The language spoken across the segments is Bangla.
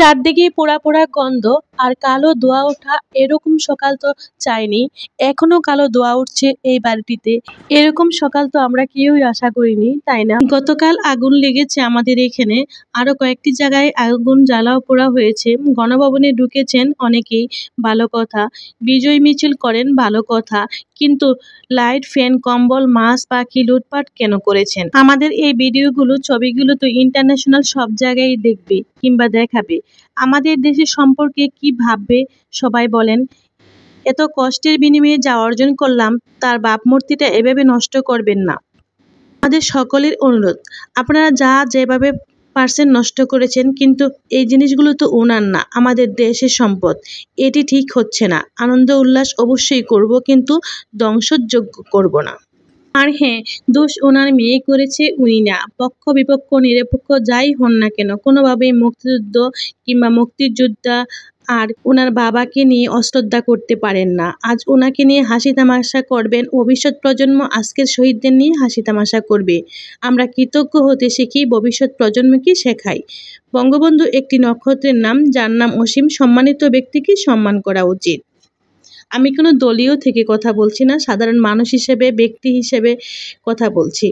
চারদিকে পোড়া পোড়া গন্ধ আর কালো ধোঁয়া ওঠা। এরকম সকাল তো চাইনি। এখনো কালো ধোঁয়া উঠছে এই বাড়িটিতে। এরকম সকাল তো আমরা কেউই আশা করিনি, তাই না? গতকাল আগুন লেগেছে আমাদের এখানে, আরো কয়েকটি জায়গায় আগুন জ্বালাও পোড়া হয়েছে। গণভবনে ঢুকেছেন অনেকেই, ভালো কথা। বিজয় মিছিল করেন, ভালো কথা। কিন্তু লাইট, ফ্যান, কম্বল, মাছ, পাখি লুটপাট কেন করেছেন? আমাদের এই ভিডিওগুলো, ছবিগুলো তো ইন্টারন্যাশনাল সব জায়গায় দেখবে কিংবা দেখাবে। আমাদের দেশের সম্পর্কে কি ভাববে সবাই বলেন? এত কষ্টের বিনিময়ে যা অর্জন করলাম, তার ভাবমূর্তিটা এভাবে নষ্ট করবেন না। আমাদের সকলের অনুরোধ, আপনারা যেভাবে পারছেন নষ্ট করেছেন, কিন্তু এই জিনিসগুলো তো ওনার না, আমাদের দেশের সম্পদ। এটি ঠিক হচ্ছে না। আনন্দ উল্লাস অবশ্যই করব, কিন্তু ধ্বংসযজ্ঞ করব না। আর হ্যাঁ, দোষ ওনার মেয়ে করেছে, উনি না। পক্ষ বিপক্ষ নিরপেক্ষ যাই হন না কেন, কোনোভাবেই মুক্তিযুদ্ধ কিংবা মুক্তিযোদ্ধা আর ওনার বাবাকে নিয়ে অশ্রদ্ধা করতে পারেন না। আজ ওনাকে নিয়ে হাসি তামাশা করবেন, ভবিষ্যৎ প্রজন্ম আজকের শহীদদের নিয়ে হাসি তামাশা করবে। আমরা কৃতজ্ঞ হতে শিখি, ভবিষ্যৎ প্রজন্মকে শেখাই। বঙ্গবন্ধু একটি নক্ষত্রের নাম, যার নাম অসীম। সম্মানিত ব্যক্তিকে সম্মান করা উচিত। আমি কোনো দলীয় থেকে কথা বলছি না, সাধারণ মানুষ হিসেবে, ব্যক্তি হিসেবে কথা বলছি।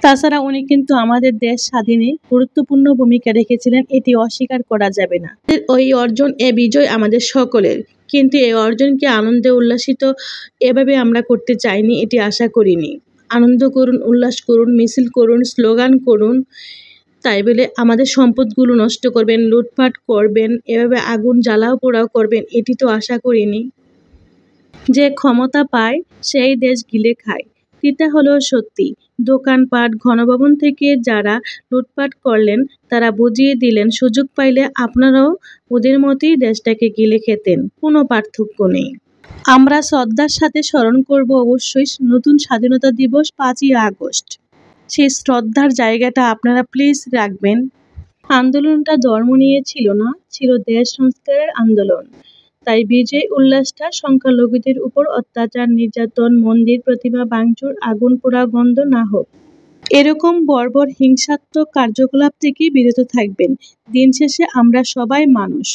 তাছাড়া উনি কিন্তু আমাদের দেশ স্বাধীনে গুরুত্বপূর্ণ ভূমিকা রেখেছিলেন, এটি অস্বীকার করা যাবে না। ওই অর্জন, এ বিজয় আমাদের সকলের। কিন্তু এই অর্জনকে আনন্দে উল্লাসিত এভাবে আমরা করতে চাইনি, এটি আশা করিনি। আনন্দ করুন, উল্লাস করুন, মিছিল করুন, স্লোগান করুন, তাই বলে আমাদের সম্পদগুলো নষ্ট করবেন, লুটপাট করবেন, এভাবে আগুন জ্বালাও পোড়াও করবেন, এটি তো আশা করিনি। যে ক্ষমতা পায় সেই দেশ গিলে খায়, এটা হলো সত্যি। দোকানপাট, গণভবন থেকে যারা লুটপাট করলেন, তারা বুঝিয়ে দিলেন সুযোগ পাইলে আপনারাও ওদের মতোই দেশটাকে গিলে খেতেন, কোনো পার্থক্য নেই। আমরা শ্রদ্ধার সাথে স্মরণ করব অবশ্যই নতুন স্বাধীনতা দিবস 5ই আগস্ট। সেই শ্রদ্ধার জায়গাটা আপনারা প্লিজ রাখবেন। আন্দোলনটা ধর্ম নিয়ে ছিল না, ছিল দেশ সংস্কারের আন্দোলন। তাই বিজয় উল্লাসটা সংখ্যালঘুদের উপর অত্যাচার, নির্যাতন, মন্দির প্রতিমা ভাঙচুর, আগুন পোড়া গন্ধ না হোক। এরকম বর্বর হিংসাত্মক কার্যকলাপ থেকে বিরত থাকবেন। দিন শেষে আমরা সবাই মানুষ।